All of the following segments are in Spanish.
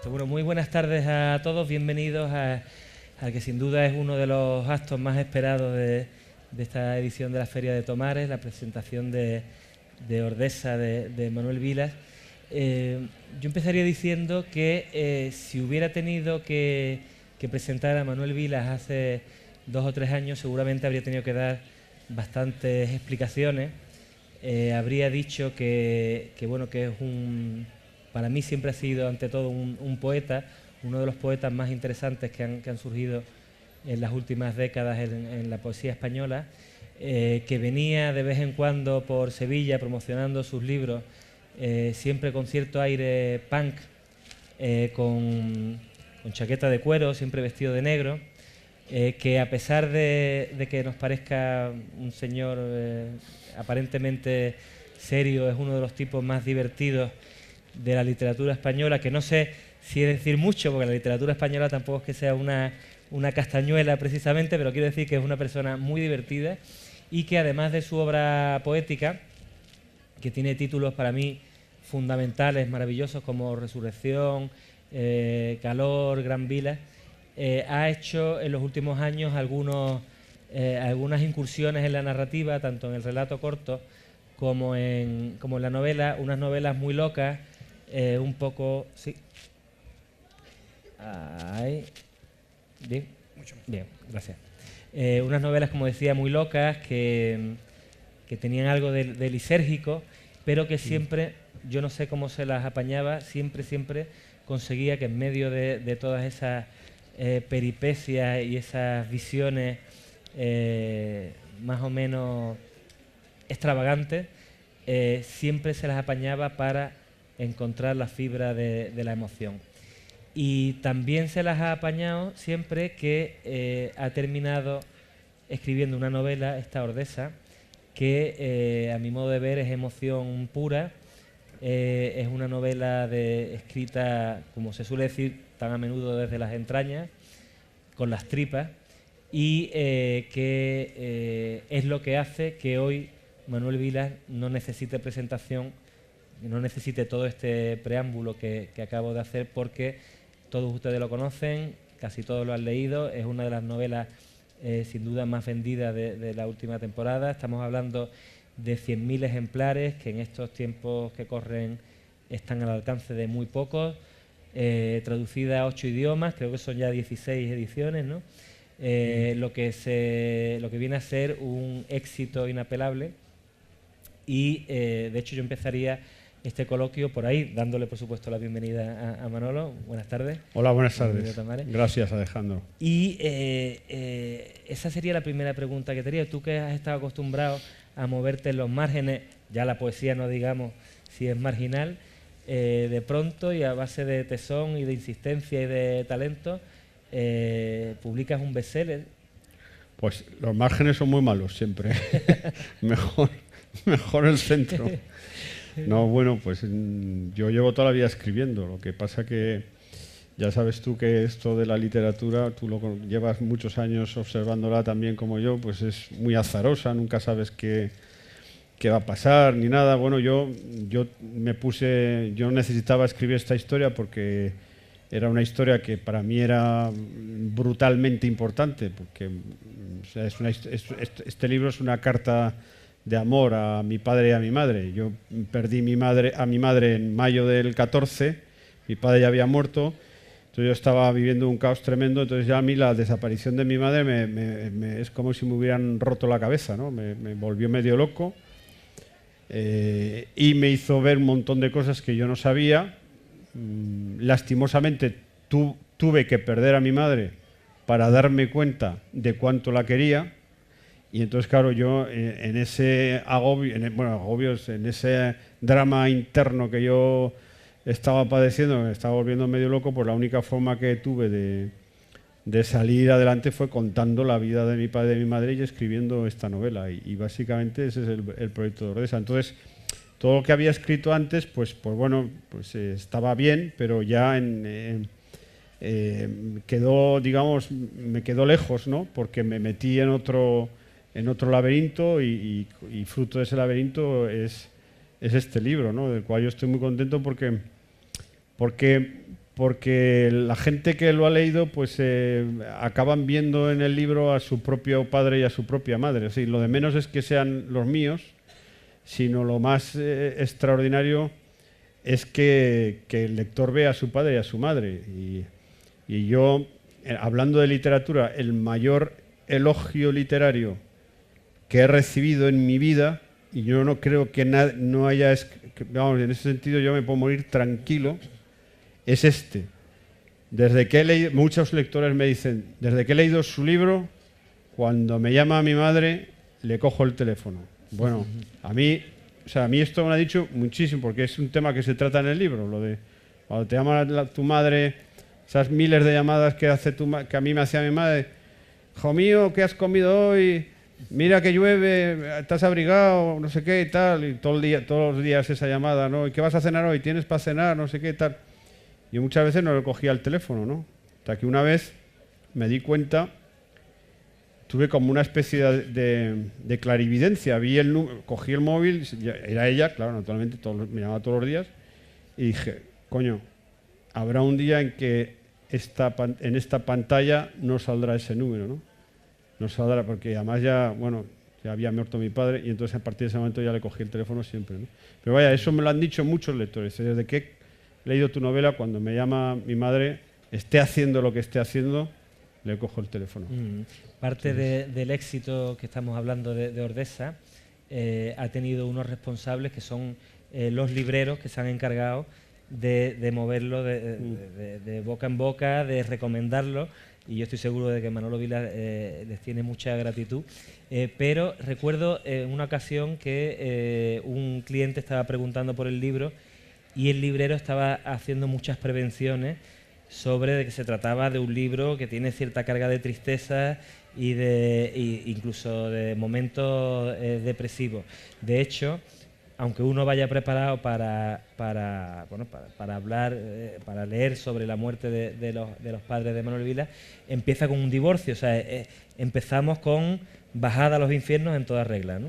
Perfecto. Bueno, muy buenas tardes a todos. Bienvenidos al que sin duda es uno de los actos más esperados de esta edición de la Feria de Tomares, la presentación de Ordesa de Manuel Vilas. Yo empezaría diciendo que si hubiera tenido que presentar a Manuel Vilas hace 2 o 3 años, seguramente habría tenido que dar bastantes explicaciones. Habría dicho que es para mí siempre ha sido ante todo un poeta, uno de los poetas más interesantes que han surgido en las últimas décadas en la poesía española, que venía de vez en cuando por Sevilla promocionando sus libros, siempre con cierto aire punk, con chaqueta de cuero, siempre vestido de negro, que a pesar de que nos parezca un señor aparentemente serio, es uno de los tipos más divertidos de la literatura española, que no sé si es decir mucho, porque la literatura española tampoco es que sea una castañuela precisamente, pero quiero decir que es una persona muy divertida y que además de su obra poética, que tiene títulos para mí fundamentales, maravillosos, como Resurrección, Calor, Gran Vila, ha hecho en los últimos años algunas incursiones en la narrativa, tanto en el relato corto como en la novela, unas novelas muy locas, un poco... Sí. Ahí. Bien. Bien, gracias. Unas novelas, como decía, muy locas, que tenían algo de lisérgico, pero que siempre, yo no sé cómo se las apañaba, siempre conseguía que en medio de todas esas peripecias y esas visiones más o menos extravagantes, siempre se las apañaba para encontrar la fibra de la emoción. Y también se las ha apañado siempre que ha terminado escribiendo una novela, esta Ordesa, que a mi modo de ver es emoción pura. Es una novela escrita, como se suele decir, tan a menudo desde las entrañas, con las tripas, y que es lo que hace que hoy Manuel Vilas no necesite presentación, no necesite todo este preámbulo que acabo de hacer, porque todos ustedes lo conocen, casi todos lo han leído, es una de las novelas sin duda más vendidas de la última temporada. Estamos hablando de 100.000 ejemplares que en estos tiempos que corren están al alcance de muy pocos, traducida a 8 idiomas, creo que son ya 16 ediciones, ¿no? Lo que viene a ser un éxito inapelable. Y de hecho yo empezaría este coloquio por ahí, dándole por supuesto la bienvenida a Manolo. Buenas tardes. Hola, buenas tardes. Gracias, Alejandro. Y esa sería la primera pregunta que te haría. Tú que has estado acostumbrado a moverte en los márgenes, ya la poesía no digamos si es marginal, de pronto y a base de tesón y de insistencia y de talento, publicas un bestseller. Pues los márgenes son muy malos siempre. mejor el centro. No, bueno, pues yo llevo toda la vida escribiendo. Lo que pasa que ya sabes tú que esto de la literatura, tú llevas muchos años observándola también como yo, pues es muy azarosa, nunca sabes qué va a pasar ni nada. Bueno, yo necesitaba escribir esta historia porque era una historia que para mí era brutalmente importante, porque o sea, este libro es una carta de amor a mi padre y a mi madre. Yo perdí a mi madre en mayo del 14, mi padre ya había muerto, entonces yo estaba viviendo un caos tremendo, entonces ya a mí la desaparición de mi madre es como si me hubieran roto la cabeza, ¿no? Me volvió medio loco y me hizo ver un montón de cosas que yo no sabía. Lastimosamente tuve que perder a mi madre para darme cuenta de cuánto la quería. Y entonces, claro, yo en ese en ese drama interno que yo estaba padeciendo, me estaba volviendo medio loco, pues la única forma que tuve de salir adelante fue contando la vida de mi padre y de mi madre y escribiendo esta novela. Y básicamente ese es el proyecto de Ordesa. Entonces, todo lo que había escrito antes, pues bueno, pues estaba bien, pero ya me quedó lejos, ¿no? Porque me metí en otro laberinto y fruto de ese laberinto es este libro, ¿no? Del cual yo estoy muy contento porque porque la gente que lo ha leído pues acaban viendo en el libro a su propio padre y a su propia madre. Es decir, lo de menos es que sean los míos, sino lo más extraordinario es que el lector vea a su padre y a su madre. Y yo, hablando de literatura, el mayor elogio literario que he recibido en mi vida, y yo no creo que no haya... Vamos, en ese sentido yo me puedo morir tranquilo, es este. Desde que he leído, muchos lectores me dicen, desde que he leído su libro, cuando me llama mi madre, le cojo el teléfono. Bueno, a mí esto me lo ha dicho muchísimo, porque es un tema que se trata en el libro, lo de cuando te llama tu madre, esas miles de llamadas que a mí me hacía mi madre. Hijo mío, ¿qué has comido hoy? Mira que llueve, estás abrigado, no sé qué y tal, y todos los días esa llamada, ¿no? ¿Y qué vas a cenar hoy? ¿Tienes para cenar? No sé qué y tal. Yo muchas veces no le cogía el teléfono, ¿no? Hasta que una vez me di cuenta, tuve como una especie de clarividencia, cogí el móvil, era ella, claro, naturalmente, me llamaba todos los días, y dije, coño, habrá un día en que en esta pantalla no saldrá ese número, ¿no? No saldrá, porque además ya había muerto mi padre, y entonces a partir de ese momento ya le cogí el teléfono siempre, ¿no? Pero vaya, eso me lo han dicho muchos lectores, desde que he leído tu novela, cuando me llama mi madre, esté haciendo lo que esté haciendo, le cojo el teléfono. Parte del éxito que estamos hablando de Ordesa ha tenido unos responsables que son los libreros que se han encargado de moverlo de boca en boca, de recomendarlo, y yo estoy seguro de que Manolo Vila les tiene mucha gratitud. Pero recuerdo en una ocasión que un cliente estaba preguntando por el libro y el librero estaba haciendo muchas prevenciones sobre de que se trataba de un libro que tiene cierta carga de tristeza y incluso de momentos depresivos. De hecho, aunque uno vaya preparado para hablar, para leer sobre la muerte de los padres de Manuel Vila, empieza con un divorcio. O sea, empezamos con bajada a los infiernos en toda regla, ¿no?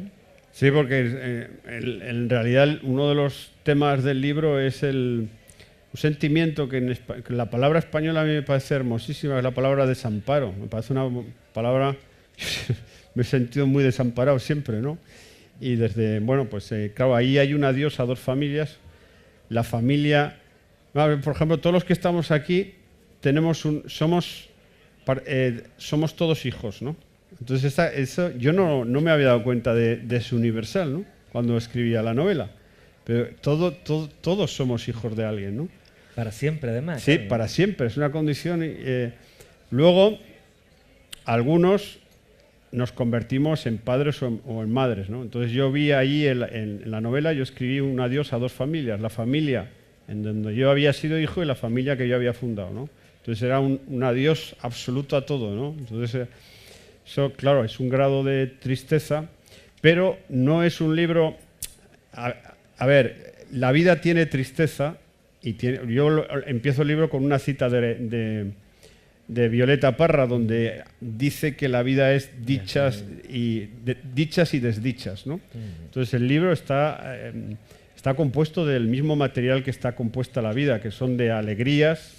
Sí, porque en realidad uno de los temas del libro es un sentimiento que la palabra española a mí me parece hermosísima, es la palabra desamparo. Me parece una palabra... me he sentido muy desamparado siempre, ¿no? Y claro, ahí hay un adiós a dos familias. La familia... por ejemplo, todos los que estamos aquí somos todos hijos, ¿no? Entonces eso yo no me había dado cuenta de ese universal, ¿no? Cuando escribía la novela. Pero todos somos hijos de alguien, ¿no? Para siempre, además. Sí, claro. para siempre, es una condición. Luego, algunos nos convertimos en padres o en madres, ¿no? Entonces yo vi ahí en la novela, yo escribí un adiós a dos familias, la familia en donde yo había sido hijo y la familia que yo había fundado, ¿no? Entonces era un adiós absoluto a todo, ¿no? Entonces eso, claro, es un grado de tristeza, pero no es un libro... A ver, la vida tiene tristeza y yo empiezo el libro con una cita de Violeta Parra, donde dice que la vida es dichas y desdichas, ¿no? Entonces el libro está compuesto del mismo material que está compuesta la vida, que son de alegrías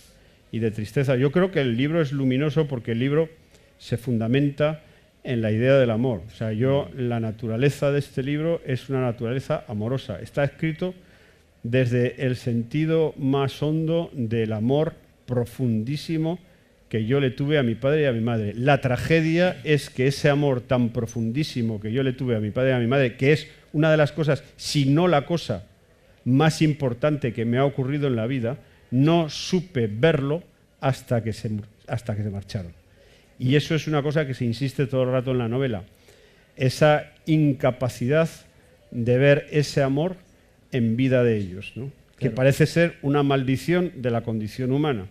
y de tristeza. Yo creo que el libro es luminoso porque el libro se fundamenta en la idea del amor. O sea, la naturaleza de este libro es una naturaleza amorosa. Está escrito desde el sentido más hondo del amor profundísimo que yo le tuve a mi padre y a mi madre. La tragedia es que ese amor tan profundísimo que yo le tuve a mi padre y a mi madre, que es una de las cosas, si no la cosa más importante que me ha ocurrido en la vida, no supe verlo hasta que se marcharon. Y eso es una cosa que se insiste todo el rato en la novela. Esa incapacidad de ver ese amor en vida de ellos, ¿no? Claro. Que parece ser una maldición de la condición humana.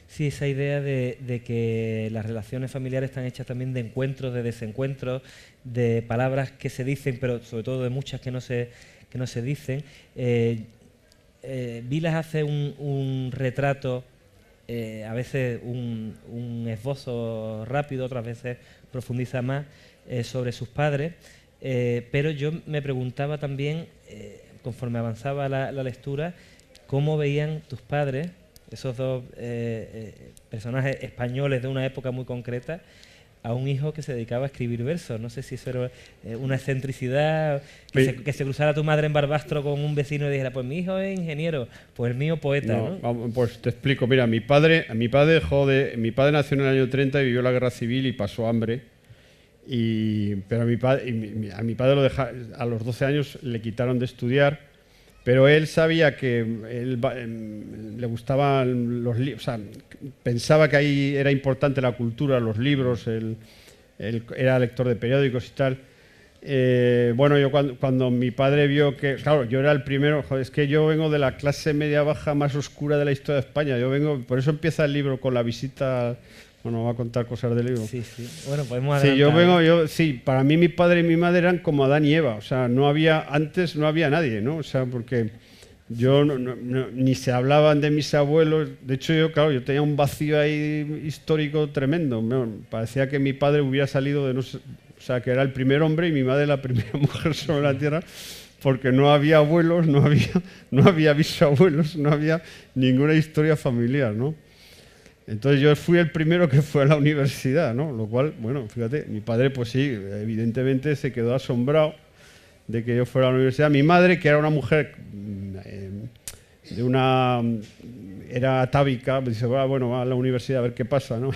Sí, esa idea de que las relaciones familiares están hechas también de encuentros, de desencuentros, de palabras que se dicen, pero sobre todo de muchas que no se dicen. Vilas hace un retrato, a veces un esbozo rápido, otras veces profundiza más sobre sus padres, pero yo me preguntaba también, conforme avanzaba la lectura, cómo veían tus padres esos dos personajes españoles de una época muy concreta, a un hijo que se dedicaba a escribir versos. No sé si eso era una excentricidad, que se cruzara tu madre en Barbastro con un vecino y dijera, pues mi hijo es ingeniero, pues el mío poeta, ¿no? Pues te explico. Mira, mi padre nació en el año 30 y vivió la guerra civil y pasó hambre. Pero a mi padre a los 12 años le quitaron de estudiar. Pero él sabía que le gustaban los libros, o sea, pensaba que ahí era importante la cultura, los libros, era lector de periódicos y tal. Bueno, yo cuando mi padre vio que, claro, yo era el primero, joder, es que yo vengo de la clase media baja más oscura de la historia de España, por eso empieza el libro con la visita. Bueno, va a contar cosas del libro. Sí. Bueno, podemos adelantar. Para mí mi padre y mi madre eran como Adán y Eva. O sea, antes no había nadie, ¿no? O sea, porque ni se hablaban de mis abuelos. De hecho, yo tenía un vacío ahí histórico tremendo. Parecía que mi padre hubiera salido o sea, que era el primer hombre y mi madre la primera mujer sobre la tierra, porque no había abuelos, no había bisabuelos, no había ninguna historia familiar, ¿no? Entonces yo fui el primero que fue a la universidad, ¿no? Lo cual, bueno, fíjate, mi padre pues sí, evidentemente se quedó asombrado de que yo fuera a la universidad. Mi madre, que era una mujer era atávica, me dice, bueno, va a la universidad a ver qué pasa, ¿no?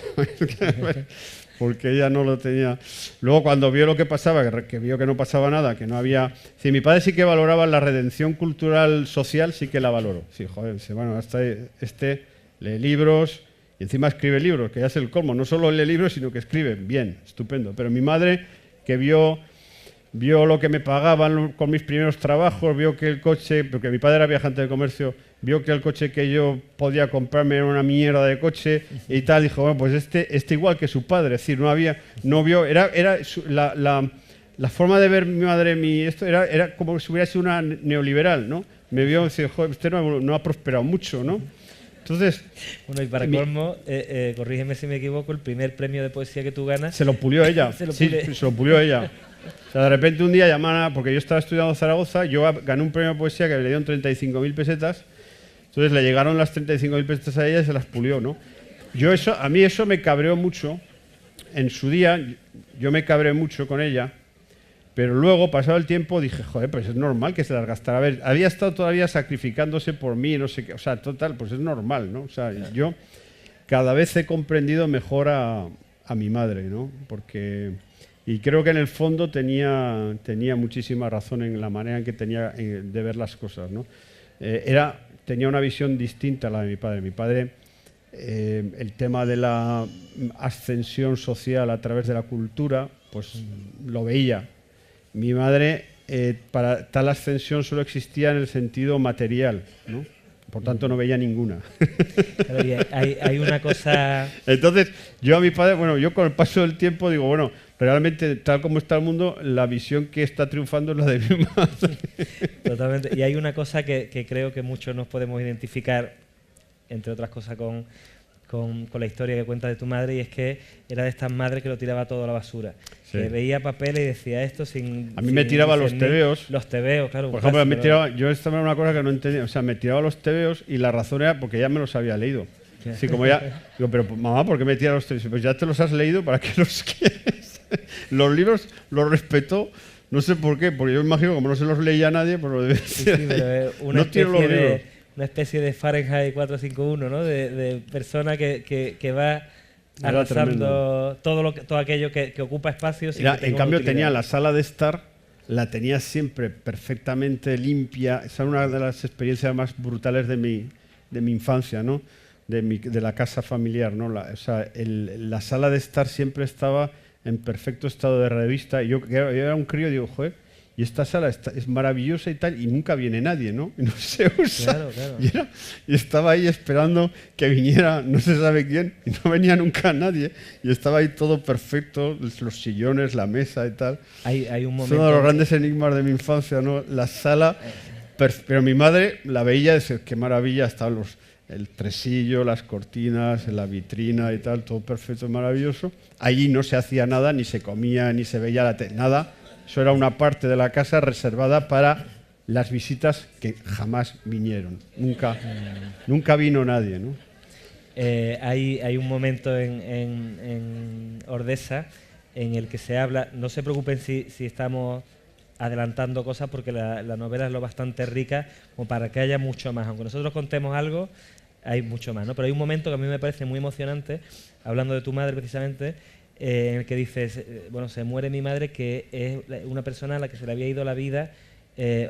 Porque ella no lo tenía. Luego cuando vio lo que pasaba, que vio que no pasaba nada, que no había... Sí, mi padre sí que valoraba la redención cultural social, sí que la valoró. Sí, joder, dice, bueno, hasta lee libros... Y encima escribe libros, que ya es el colmo. No solo lee libros, sino que escribe. Bien, estupendo. Pero mi madre, que vio lo que me pagaban con mis primeros trabajos, vio que el coche, porque mi padre era viajante de comercio, vio que el coche que yo podía comprarme era una mierda de coche y tal. Dijo, bueno, pues este igual que su padre. Es decir, la forma de ver mi madre, esto era como si hubiera sido una neoliberal, ¿no? Me vio y dice, joder, usted no ha prosperado mucho, ¿no? Entonces, bueno, y para colmo, corrígeme si me equivoco, el primer premio de poesía que tú ganas... Se lo pulió ella. Se lo pulió ella. O sea, de repente un día llamaron, porque yo estaba estudiando en Zaragoza, yo gané un premio de poesía que le dieron 35.000 pesetas, entonces le llegaron las 35.000 pesetas a ella y se las pulió, ¿no? A mí eso me cabreó mucho. En su día, yo me cabré mucho con ella, pero luego, pasado el tiempo, dije, joder, pues es normal que se las gastara. A ver, había estado todavía sacrificándose por mí, no sé qué. O sea, total, pues es normal, ¿no? O sea, yo cada vez he comprendido mejor a mi madre, ¿no? Y creo que en el fondo tenía muchísima razón en la manera en que tenía de ver las cosas, ¿no? Tenía una visión distinta a la de mi padre. Mi padre, el tema de la ascensión social a través de la cultura, pues lo veía. Mi madre, para tal ascensión solo existía en el sentido material, ¿no? Por tanto, no veía ninguna. Pero hay una cosa... Entonces, yo a mi padre, bueno, yo con el paso del tiempo digo, bueno, realmente, tal como está el mundo, la visión que está triunfando es la de mi madre. Totalmente. Y hay una cosa que creo que muchos nos podemos identificar, entre otras cosas, con la historia que cuenta de tu madre, y es que era de estas madres que lo tiraba todo a la basura. Sí. Que veía papeles y decía esto sin... A mí me tiraba los tebeos. Los tebeos, claro. Por ejemplo, yo esta era una cosa que no entendía. O sea, me tiraba los tebeos y la razón era porque ya me los había leído. Así como ya... Digo, pero mamá, ¿por qué me tiras los tebeos? Pues ya te los has leído, ¿para qué los quieres? Los libros los respetó, no sé por qué, porque yo imagino que como no se los leía nadie, pues lo debe decir. Sí, pero no quiero los libros. Una especie de Fahrenheit 451, ¿no? De persona que va arrasando todo aquello que ocupa espacio. En cambio tenía la sala de estar, la tenía siempre perfectamente limpia. Esa es una de las experiencias más brutales de mi infancia, ¿no? De la casa familiar, ¿no? La sala de estar siempre estaba en perfecto estado de revista. Yo era un crío y digo, joder, y esta sala es maravillosa y tal, y nunca viene nadie, ¿no? Y no se usa. Claro. Y estaba ahí esperando que viniera no se sabe quién, y no venía nunca nadie. Y estaba ahí todo perfecto, los sillones, la mesa y tal. Hay un momento... Es uno de los grandes enigmas de mi infancia, ¿no? La sala... Pero mi madre la veía y decía, qué maravilla, estaban el tresillo, las cortinas, la vitrina y tal, todo perfecto y maravilloso. Allí no se hacía nada, ni se comía, ni se veía nada. Eso era una parte de la casa reservada para las visitas que jamás vinieron. Nunca vino nadie, ¿no? Hay un momento en Ordesa en el que se habla, no se preocupen si estamos adelantando cosas, porque la novela es lo bastante rica como para que haya mucho más. Aunque nosotros contemos algo, hay mucho más, ¿no? Pero hay un momento que a mí me parece muy emocionante, hablando de tu madre precisamente, en el que dices, bueno, se muere mi madre, que es una persona a la que se le había ido la vida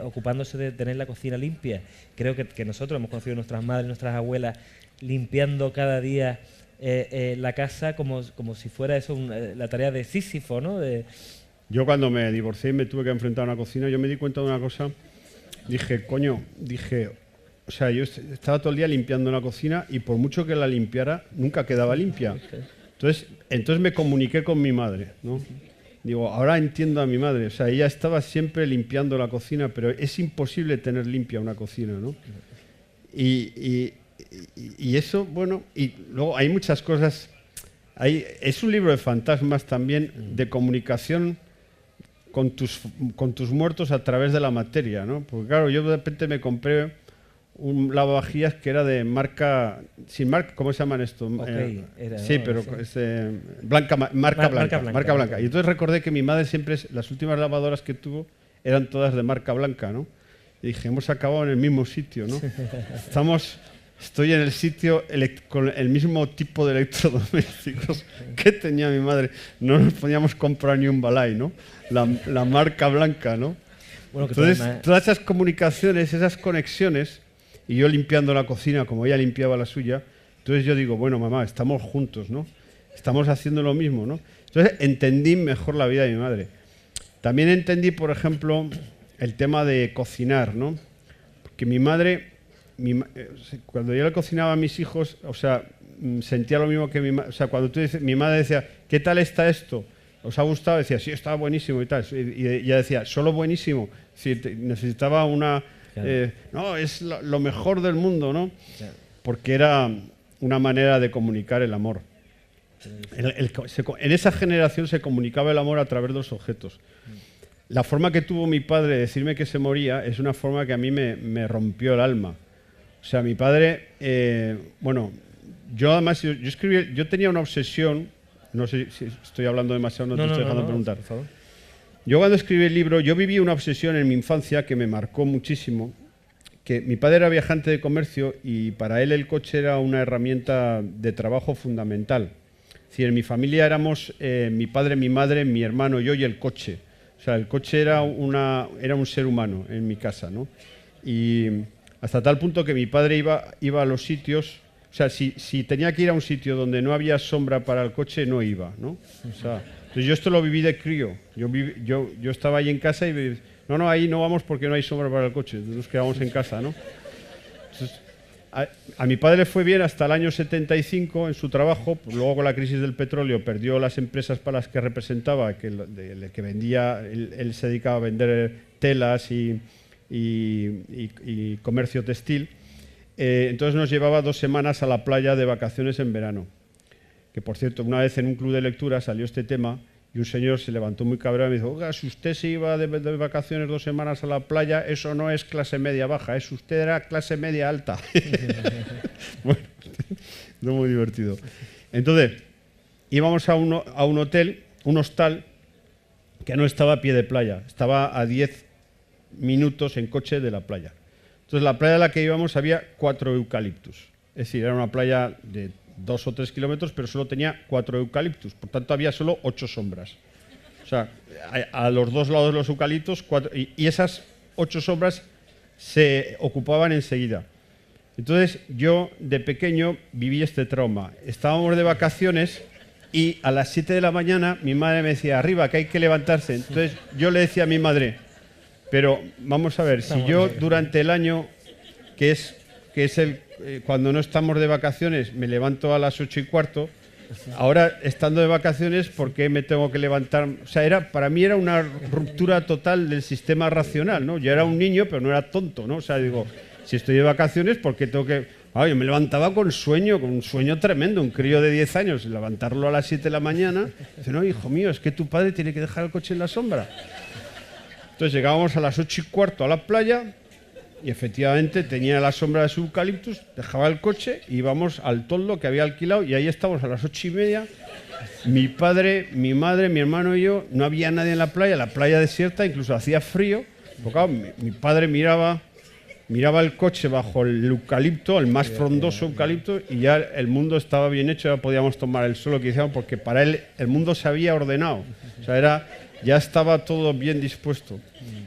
ocupándose de tener la cocina limpia. Creo que nosotros hemos conocido a nuestras madres, nuestras abuelas, limpiando cada día la casa como si fuera eso la tarea de Sísifo, ¿no? Yo cuando me divorcié y me tuve que enfrentar a una cocina, yo me di cuenta de una cosa, dije, o sea, yo estaba todo el día limpiando la cocina y por mucho que la limpiara, nunca quedaba limpia. Entonces me comuniqué con mi madre, ¿no? Digo, ahora entiendo a mi madre, o sea, ella estaba siempre limpiando la cocina, pero es imposible tener limpia una cocina, ¿no? Y eso, bueno, y luego hay muchas cosas. Es un libro de fantasmas también, de comunicación con tus muertos a través de la materia, ¿no? Porque claro, yo de repente me compré un lavavajillas que era de marca, sin marca, ¿cómo se llaman esto? Okay, sí, no, pero es marca blanca. Y entonces recordé que mi madre siempre, las últimas lavadoras que tuvo eran todas de marca blanca, ¿no? Y dije, hemos acabado en el mismo sitio, ¿no? Estoy en el sitio con el mismo tipo de electrodomésticos que tenía mi madre. No nos podíamos comprar ni un Balay, ¿no? La marca blanca, ¿no? Bueno, entonces, todas esas comunicaciones, esas conexiones, y yo limpiando la cocina como ella limpiaba la suya, entonces yo digo, bueno, mamá, estamos juntos, ¿no? Estamos haciendo lo mismo, ¿no? Entonces entendí mejor la vida de mi madre. También entendí, por ejemplo, el tema de cocinar, ¿no? Porque mi madre, cuando yo le cocinaba a mis hijos, o sea, sentía lo mismo que mi madre. O sea, cuando mi madre decía, ¿qué tal está esto? ¿Os ha gustado? Decía, sí, estaba buenísimo y tal. Y ella decía, solo buenísimo. Si necesitaba una... Claro. No, es lo mejor del mundo, ¿no? Claro. Porque era una manera de comunicar el amor. En esa generación se comunicaba el amor a través de los objetos. La forma que tuvo mi padre de decirme que se moría es una forma que a mí me rompió el alma. O sea, mi padre, bueno, yo además, yo tenía una obsesión, no sé si estoy hablando demasiado, no te estoy dejando preguntar. Por favor. Yo cuando escribí el libro, yo viví una obsesión en mi infancia que me marcó muchísimo, que mi padre era viajante de comercio y para él el coche era una herramienta de trabajo fundamental. Es decir, en mi familia éramos mi padre, mi madre, mi hermano, yo y el coche. O sea, el coche era un ser humano en mi casa, ¿no? Y hasta tal punto que mi padre iba a los sitios, o sea, si tenía que ir a un sitio donde no había sombra para el coche, no iba, ¿no? O sea, entonces yo esto lo viví de crío. Yo estaba ahí en casa y no, ahí no vamos porque no hay sombra para el coche, entonces nos quedamos en casa, ¿no? Entonces, a mi padre le fue bien hasta el año 75 en su trabajo, pues luego con la crisis del petróleo perdió las empresas para las que representaba, que vendía, él se dedicaba a vender telas y comercio textil. Entonces nos llevaba 2 semanas a la playa de vacaciones en verano. Que por cierto, una vez en un club de lectura salió este tema y un señor se levantó muy cabreado y me dijo, oiga, si usted se iba de vacaciones 2 semanas a la playa, eso no es clase media baja, usted era clase media alta. Bueno, no muy divertido. Entonces, íbamos a un hotel, un hostal, que no estaba a pie de playa, estaba a 10 minutos en coche de la playa. Entonces, la playa a la que íbamos había 4 eucaliptus. Es decir, era una playa de 2 o 3 kilómetros, pero solo tenía 4 eucaliptus. Por tanto, había solo 8 sombras. O sea, a los 2 lados de los eucaliptos, 4, y esas 8 sombras se ocupaban enseguida. Entonces, yo de pequeño viví este trauma. Estábamos de vacaciones y a las 7 de la mañana mi madre me decía, arriba, que hay que levantarse. Entonces, yo le decía a mi madre, pero vamos a ver, si yo durante el año, que es cuando no estamos de vacaciones, me levanto a las 8:15, ahora estando de vacaciones, ¿por qué me tengo que levantar? O sea, para mí era una ruptura total del sistema racional, ¿no? Yo era un niño, pero no era tonto, ¿no? O sea, digo, si estoy de vacaciones, ¿por qué tengo que...? Yo me levantaba con un sueño tremendo, un crío de 10 años, levantarlo a las 7 de la mañana, dice, no, hijo mío, es que tu padre tiene que dejar el coche en la sombra. Entonces llegábamos a las 8:15 a la playa y efectivamente tenía la sombra de su eucaliptus, dejaba el coche y íbamos al toldo que había alquilado y ahí estábamos a las 8:30. Mi padre, mi madre, mi hermano y yo, no había nadie en la playa desierta, incluso hacía frío. Porque, claro, mi padre miraba el coche bajo el eucalipto, el más frondoso eucalipto, y ya el mundo estaba bien hecho, ya podíamos tomar el sol que quisiéramos, porque para él el mundo se había ordenado. O sea, ya estaba todo bien dispuesto.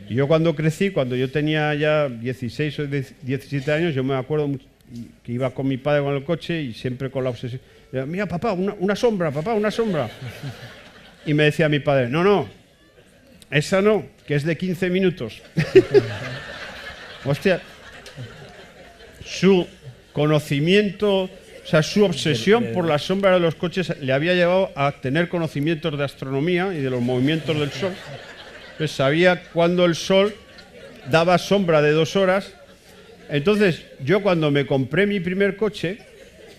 Y yo cuando crecí, cuando yo tenía ya 16 o 17 años, yo me acuerdo que iba con mi padre con el coche y siempre con la obsesión. Mira, papá, una sombra, papá, una sombra. Y me decía mi padre, no, esa no, que es de 15 minutos. Hostia, su conocimiento, o sea, su obsesión por la sombra de los coches le había llevado a tener conocimientos de astronomía y de los movimientos del sol. Entonces sabía cuándo el sol daba sombra de 2 horas. Entonces, yo cuando me compré mi primer coche,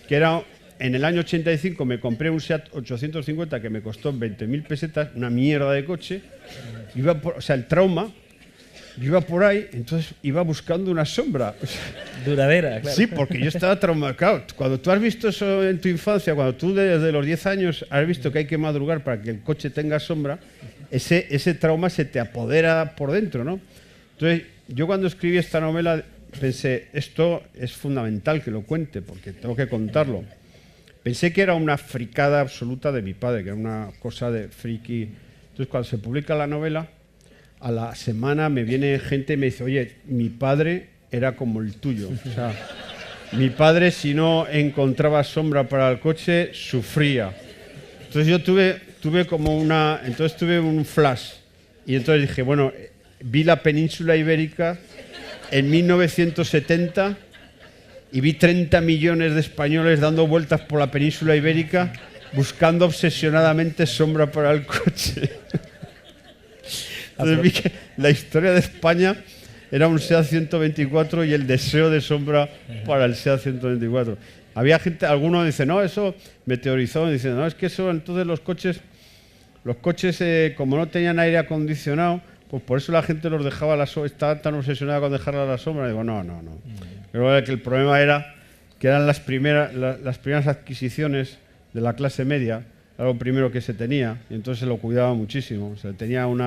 que era en el año 85, me compré un Seat 850 que me costó 20.000 pesetas, una mierda de coche. O sea, el trauma. Yo iba por ahí, entonces iba buscando una sombra. Duradera, claro. Sí, porque yo estaba traumado. Cuando tú has visto eso en tu infancia, cuando tú desde los 10 años has visto que hay que madrugar para que el coche tenga sombra, ese trauma se te apodera por dentro, ¿no? Entonces, yo cuando escribí esta novela pensé, esto es fundamental que lo cuente, porque tengo que contarlo. Pensé que era una fricada absoluta de mi padre, que era una cosa de friki. Entonces, cuando se publica la novela, a la semana me viene gente y me dice, oye, mi padre era como el tuyo. O sea, mi padre, si no encontraba sombra para el coche, sufría. Entonces yo tuve un flash. Y entonces dije, bueno, vi la península ibérica en 1970 y vi 30 millones de españoles dando vueltas por la península ibérica buscando obsesionadamente sombra para el coche. Entonces vi que la historia de España era un SEAT 124 y el deseo de sombra para el SEAT 124. Había gente, algunos dicen, no, eso meteorizó, y dicen, no, es que eso, entonces los coches como no tenían aire acondicionado, pues por eso la gente los dejaba estaba tan obsesionada con dejarla a la sombra. Y digo, no. Pero que el problema era que eran las primeras adquisiciones de la clase media, era lo primero que se tenía, y entonces se lo cuidaba muchísimo. Se tenía un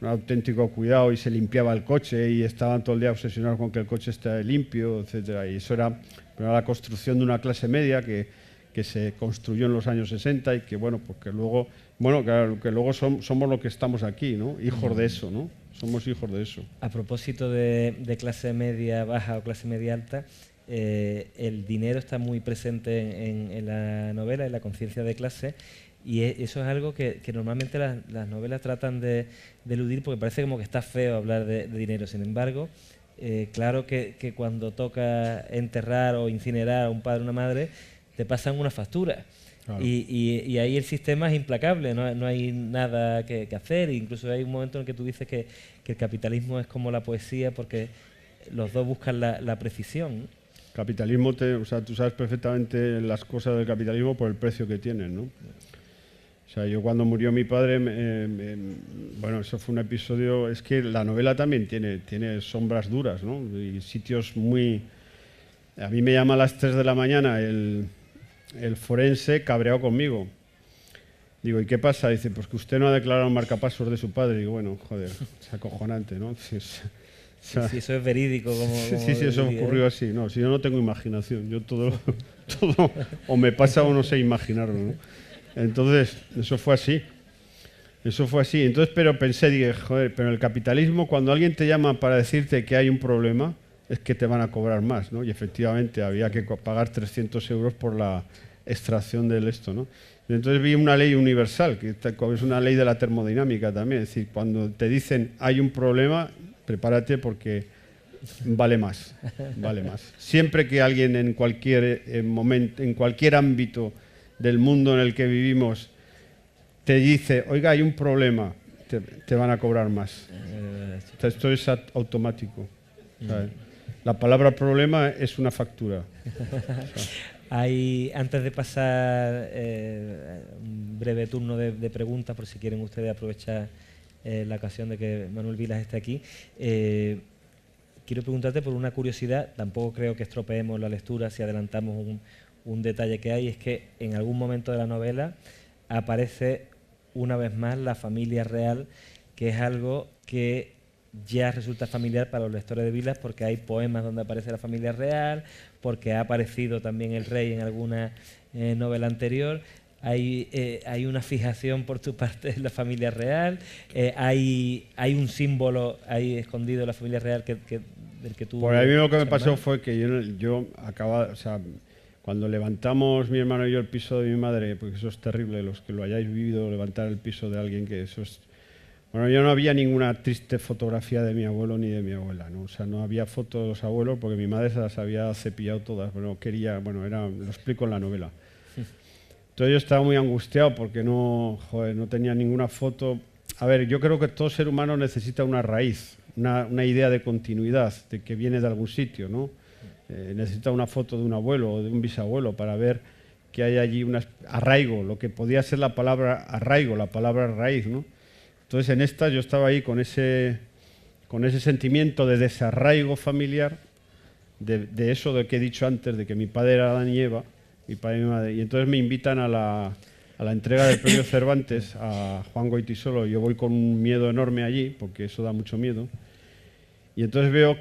auténtico cuidado y se limpiaba el coche y estaban todo el día obsesionados con que el coche esté limpio, etcétera. Y eso era la construcción de una clase media que se construyó en los años 60 y que luego somos lo que estamos aquí, ¿no? Hijos de eso, ¿no? Somos hijos de eso. A propósito de clase media baja o clase media alta, el dinero está muy presente en la novela, en la conciencia de clase. Y eso es algo que normalmente las novelas tratan de eludir porque parece como que está feo hablar de dinero. Sin embargo, claro que cuando toca enterrar o incinerar a un padre o una madre, te pasan una factura. Claro. Y ahí el sistema es implacable, no hay nada que hacer. Incluso hay un momento en el que tú dices que el capitalismo es como la poesía porque los dos buscan la precisión. Capitalismo, tú sabes perfectamente las cosas del capitalismo por el precio que tienen, ¿no? O sea, yo cuando murió mi padre, eso fue un episodio. Es que la novela también tiene sombras duras, ¿no? Y sitios muy. A mí me llama a las 3 de la mañana el forense cabreado conmigo. Digo, ¿y qué pasa? Dice, pues que usted no ha declarado marcapasos de su padre. Digo, bueno, joder, es acojonante, ¿no? Sí, eso es verídico. Sí, eso ocurrió así. No, si yo no tengo imaginación, yo todo o me pasa o no sé imaginarlo, ¿no? Entonces, eso fue así. Entonces, pero pensé, dije, joder, pero en el capitalismo, cuando alguien te llama para decirte que hay un problema, es que te van a cobrar más, ¿no? Y efectivamente había que pagar 300 euros por la extracción del esto, ¿no? Y entonces vi una ley universal, que es una ley de la termodinámica también. Es decir, cuando te dicen hay un problema, prepárate porque vale más. Siempre que alguien en cualquier momento, en cualquier ámbito del mundo en el que vivimos te dice, oiga, hay un problema, te van a cobrar más. Esto es automático. ¿Sabes? La palabra problema es una factura. Antes de pasar un breve turno de preguntas, por si quieren ustedes aprovechar la ocasión de que Manuel Vilas esté aquí. Quiero preguntarte por una curiosidad, tampoco creo que estropeemos la lectura si adelantamos un detalle que hay, es que en algún momento de la novela aparece una vez más la familia real, que es algo que ya resulta familiar para los lectores de Vilas, porque hay poemas donde aparece la familia real, porque ha aparecido también el rey en alguna novela anterior. Hay una fijación por tu parte en la familia real, hay un símbolo ahí escondido en la familia real del que tú... Por a mí lo que me pasó fue que yo acababa, o sea, cuando levantamos mi hermano y yo el piso de mi madre, porque eso es terrible, los que lo hayáis vivido, levantar el piso de alguien, que eso es... Bueno, yo no había ninguna triste fotografía de mi abuelo ni de mi abuela, ¿no? O sea, no había fotos de los abuelos porque mi madre se las había cepillado todas, pero quería, bueno, lo explico en la novela. Entonces yo estaba muy angustiado porque no tenía ninguna foto. A ver, yo creo que todo ser humano necesita una raíz, una idea de continuidad, de que viene de algún sitio, ¿no? Necesita una foto de un abuelo o de un bisabuelo para ver que hay allí un arraigo, lo que podía ser la palabra arraigo, la palabra raíz, ¿no? Entonces en esta yo estaba ahí con ese sentimiento de desarraigo familiar, de eso de que he dicho antes, de que mi padre era Adán y Eva, mi padre y mi madre, y entonces me invitan a la entrega del premio Cervantes a Juan Goytisolo. Yo voy con un miedo enorme allí, porque eso da mucho miedo. Y entonces veo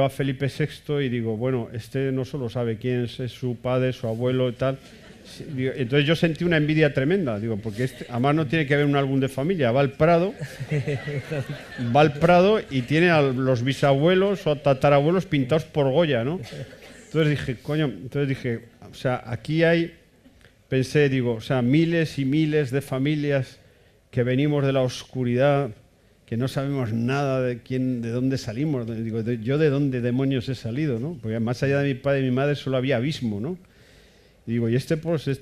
a Felipe VI y digo, bueno, este no solo sabe quién es su padre, su abuelo y tal. Entonces yo sentí una envidia tremenda, digo, porque además no tiene que ver un álbum de familia, va al Prado y tiene a los bisabuelos o tatarabuelos pintados por Goya, ¿no? Entonces dije, o sea, aquí pensé, digo, o sea, miles y miles de familias que venimos de la oscuridad, que no sabemos nada de dónde salimos. Digo, yo de dónde demonios he salido, ¿no? Porque más allá de mi padre y mi madre solo había abismo, ¿no? Y digo, y este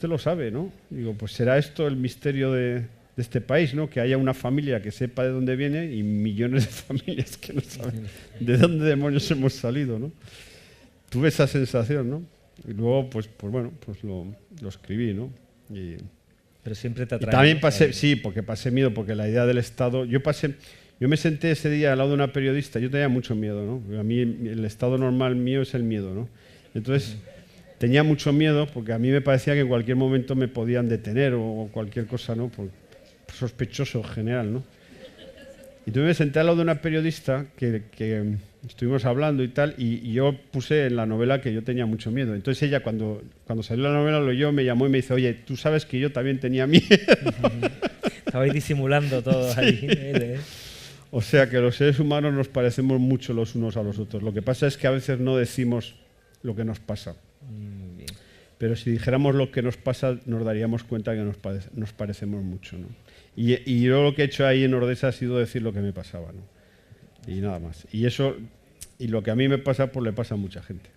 lo sabe, ¿no? Digo, pues será esto el misterio de este país, ¿no? Que haya una familia que sepa de dónde viene y millones de familias que no saben de dónde demonios hemos salido, ¿no? Tuve esa sensación, ¿no? Y luego, pues bueno, pues lo escribí, ¿no? Pero siempre te atrae. Y también pasé, sí, porque pasé miedo, porque la idea del Estado... Yo me senté ese día al lado de una periodista, yo tenía mucho miedo, ¿no? A mí el estado normal mío es el miedo, ¿no? Entonces tenía mucho miedo porque a mí me parecía que en cualquier momento me podían detener o cualquier cosa, ¿no? Por sospechoso en general, ¿no? Y entonces me senté al lado de una periodista que estuvimos hablando y tal, y yo puse en la novela que yo tenía mucho miedo. Entonces ella, cuando salió la novela, lo oyó, me llamó y me dice, oye, tú sabes que yo también tenía miedo. Estabais disimulando todos sí. ahí. O sea que los seres humanos nos parecemos mucho los unos a los otros. Lo que pasa es que a veces no decimos lo que nos pasa. Bien. Pero si dijéramos lo que nos pasa, nos daríamos cuenta que nos parecemos mucho, ¿no? Y yo lo que he hecho ahí en Ordesa ha sido decir lo que me pasaba, ¿no? Y nada más. Y lo que a mí me pasa, pues le pasa a mucha gente.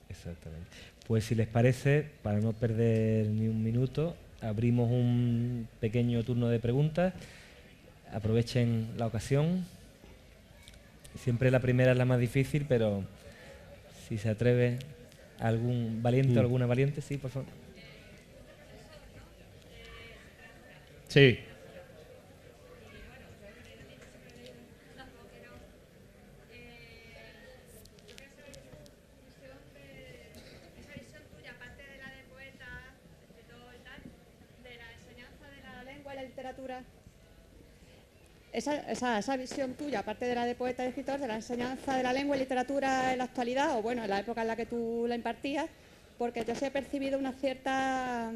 Exactamente. Pues si les parece, para no perder ni un minuto, abrimos un pequeño turno de preguntas. Aprovechen la ocasión. Siempre la primera es la más difícil, pero si se atreve algún valiente o alguna valiente, sí, por favor. Sí. Literatura, esa visión tuya, aparte de la de poeta y escritor, de la enseñanza de la lengua y literatura en la actualidad, o bueno, en la época en la que tú la impartías, porque yo sí he percibido una cierta,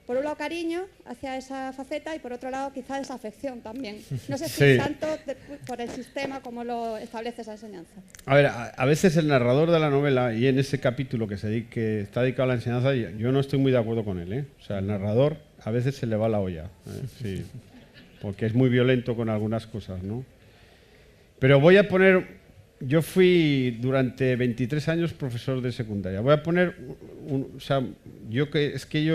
por un lado, cariño hacia esa faceta y por otro lado, quizás desafección también. No sé si tanto por el sistema como lo establece esa enseñanza. A ver, a veces el narrador de la novela, y en ese capítulo que está dedicado a la enseñanza, yo no estoy muy de acuerdo con él, ¿eh? O sea, el narrador a veces se le va la olla, ¿eh? Sí, porque es muy violento con algunas cosas, ¿no? Pero voy a poner... Yo fui durante 23 años profesor de secundaria. Voy a poner... o sea, yo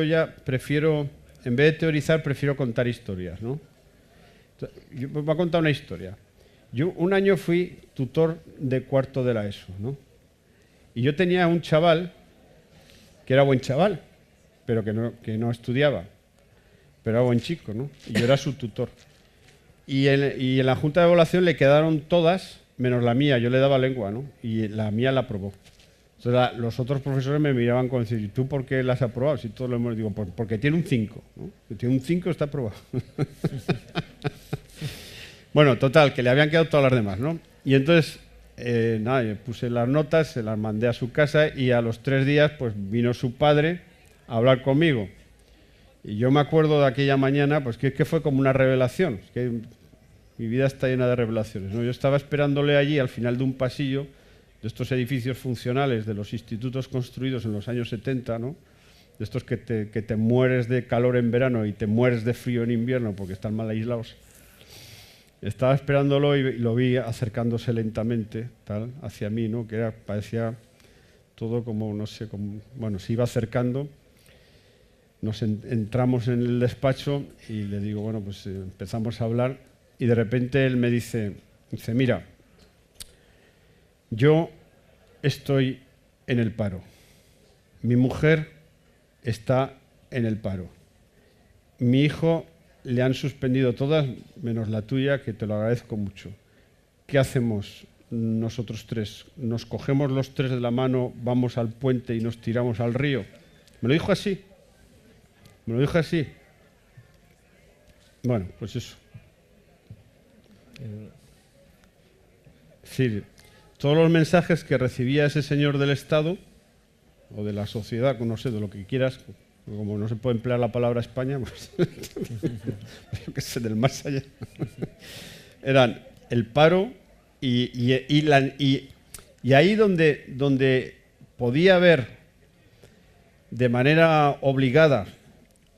ya prefiero... En vez de teorizar, prefiero contar historias, ¿no? Yo voy a contar una historia. Yo un año fui tutor de cuarto de la ESO, ¿no? Y yo tenía un chaval que era buen chaval, pero que no estudiaba. Pero era buen chico, ¿no? Y yo era su tutor. y en la junta de evaluación le quedaron todas, menos la mía. Yo le daba lengua, ¿no? Y la mía la aprobó. Entonces los otros profesores me miraban con decir, ¿y tú por qué la has aprobado? Si todos lo hemos digo, porque tiene un 5, ¿no? Si tiene un 5 está aprobado. Bueno, total, que le habían quedado todas las demás, ¿no? Y entonces, nada, yo puse las notas, se las mandé a su casa y a los 3 días pues vino su padre a hablar conmigo. Y yo me acuerdo de aquella mañana, pues que fue como una revelación. Es que mi vida está llena de revelaciones, ¿no? Yo estaba esperándole allí al final de un pasillo de estos edificios funcionales de los institutos construidos en los años 70, ¿no? De estos que te mueres de calor en verano y te mueres de frío en invierno porque están mal aislados. Estaba esperándolo y lo vi acercándose lentamente tal, hacia mí, ¿no? Que parecía todo como, no sé, como, bueno, se iba acercando. Nos entramos en el despacho y le digo, bueno, pues empezamos a hablar y de repente él me dice, mira, yo estoy en el paro, mi mujer está en el paro, mi hijo le han suspendido todas menos la tuya, que te lo agradezco mucho. ¿Qué hacemos nosotros tres? ¿Nos cogemos los tres de la mano, vamos al puente y nos tiramos al río? Me lo dijo así. Me lo dijo así. Bueno, pues eso. Sí, todos los mensajes que recibía ese señor del Estado o de la sociedad, no sé, de lo que quieras, como no se puede emplear la palabra España, pues yo qué sé, del más allá, eran el paro y ahí donde podía haber de manera obligada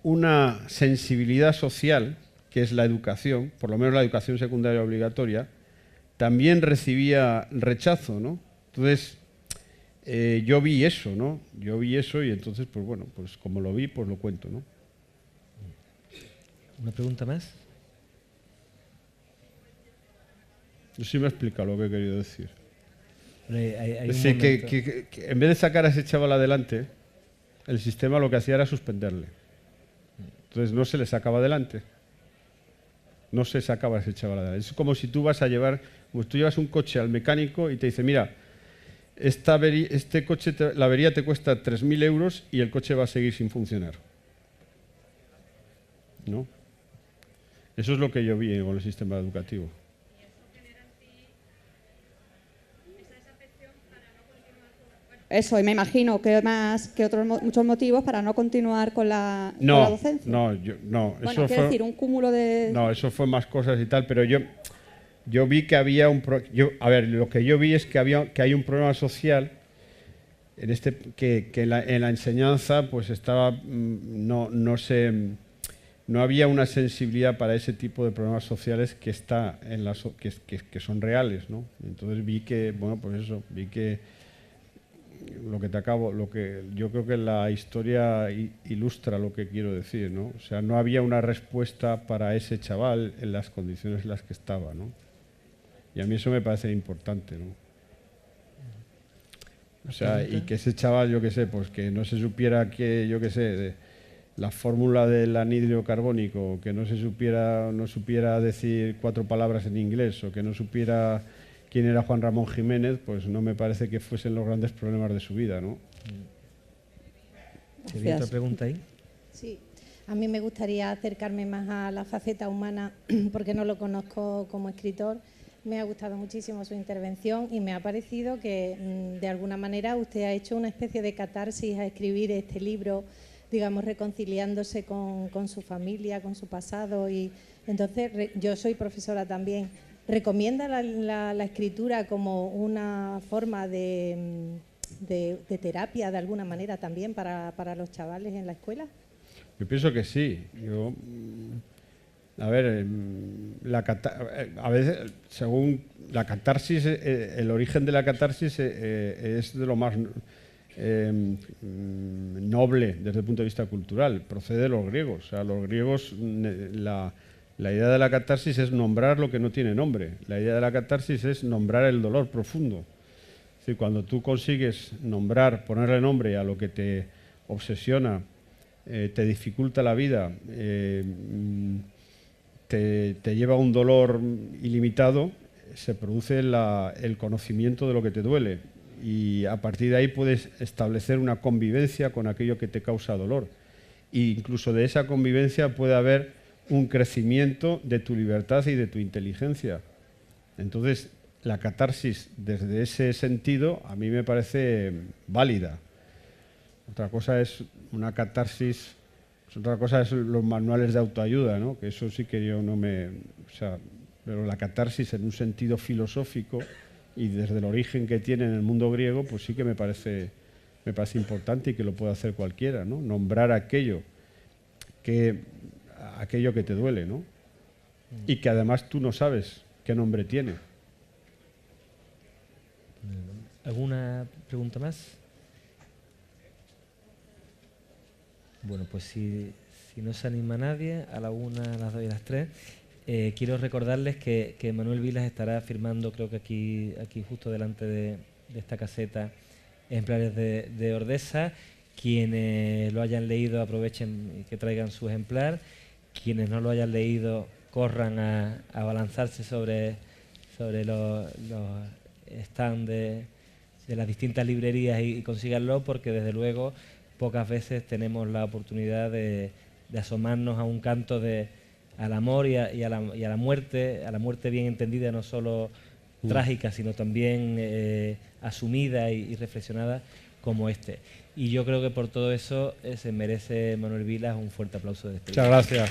una sensibilidad social, que es la educación, por lo menos la educación secundaria obligatoria, también recibía rechazo, ¿no? Entonces, yo vi eso, ¿no? Yo vi eso y entonces, pues bueno, pues como lo vi, pues lo cuento, ¿no? ¿Una pregunta más? Yo sí me he explicado lo que he querido decir. Hay Es decir, que en vez de sacar a ese chaval adelante, el sistema lo que hacía era suspenderle. Entonces no se le sacaba adelante. No se sacaba a ese chaval adelante. Es como si tú vas a llevar, como si tú llevas un coche al mecánico y te dice, mira, este coche, la avería te cuesta 3.000 euros y el coche va a seguir sin funcionar. ¿No? Eso es lo que yo vi con el sistema educativo. Eso, y me imagino que más que otros muchos motivos para no continuar con la docencia. No. Bueno, Eso quiero decir, un cúmulo de... No, eso fue más cosas y tal, pero yo vi que había lo que yo vi es que hay un problema social en que en la enseñanza pues estaba no había una sensibilidad para ese tipo de problemas sociales que está en que son reales, ¿no? Entonces vi que lo que yo creo que la historia ilustra lo que quiero decir, ¿no? O sea, no había una respuesta para ese chaval en las condiciones en las que estaba, ¿no? Y a mí eso me parece importante, ¿no? O sea, y que ese chaval, yo qué sé, pues que no se supiera de la fórmula del anhídrido carbónico, que no supiera decir 4 palabras en inglés, o que no supiera quién era Juan Ramón Jiménez, pues no me parece que fuesen los grandes problemas de su vida, ¿no? ¿Hay otra pregunta ahí? Sí, a mí me gustaría acercarme más a la faceta humana porque no lo conozco como escritor. Me ha gustado muchísimo su intervención y me ha parecido que de alguna manera usted ha hecho una especie de catarsis a escribir este libro, digamos, reconciliándose con su familia, con su pasado. Y entonces yo soy profesora también. ¿Recomienda la escritura como una forma de terapia de alguna manera también para los chavales en la escuela? Yo pienso que sí. A ver, a veces, según la catarsis, el origen de la catarsis es de lo más noble desde el punto de vista cultural. Procede de los griegos. O sea, los griegos, la idea de la catarsis es nombrar lo que no tiene nombre. La idea de la catarsis es nombrar el dolor profundo. Es decir, cuando tú consigues ponerle nombre a lo que te obsesiona, te dificulta la vida, te lleva a un dolor ilimitado, se produce el conocimiento de lo que te duele y a partir de ahí puedes establecer una convivencia con aquello que te causa dolor. E incluso de esa convivencia puede haber un crecimiento de tu libertad y de tu inteligencia. Entonces, la catarsis desde ese sentido a mí me parece válida. Otra cosa es una catarsis, otra cosa es los manuales de autoayuda, ¿no? Que eso sí que yo no me... O sea, pero la catarsis en un sentido filosófico y desde el origen que tiene en el mundo griego, pues sí que me parece importante y que lo puede hacer cualquiera, ¿no? Nombrar aquello que te duele, ¿no? Y que además tú no sabes qué nombre tiene. ¿Alguna pregunta más? Bueno, pues si no se anima nadie, a la 1, a las 2 y a las 3, quiero recordarles que Manuel Vilas estará firmando, creo que aquí justo delante de esta caseta, ejemplares de Ordesa. Quienes lo hayan leído aprovechen y que traigan su ejemplar. Quienes no lo hayan leído corran a abalanzarse sobre los stands de las distintas librerías y consíganlo, porque desde luego pocas veces tenemos la oportunidad de asomarnos a un canto al amor y a la muerte bien entendida, no solo trágica, sino también asumida y reflexionada como este. Y yo creo que por todo eso se merece Manuel Vilas un fuerte aplauso de despedida. Muchas gracias.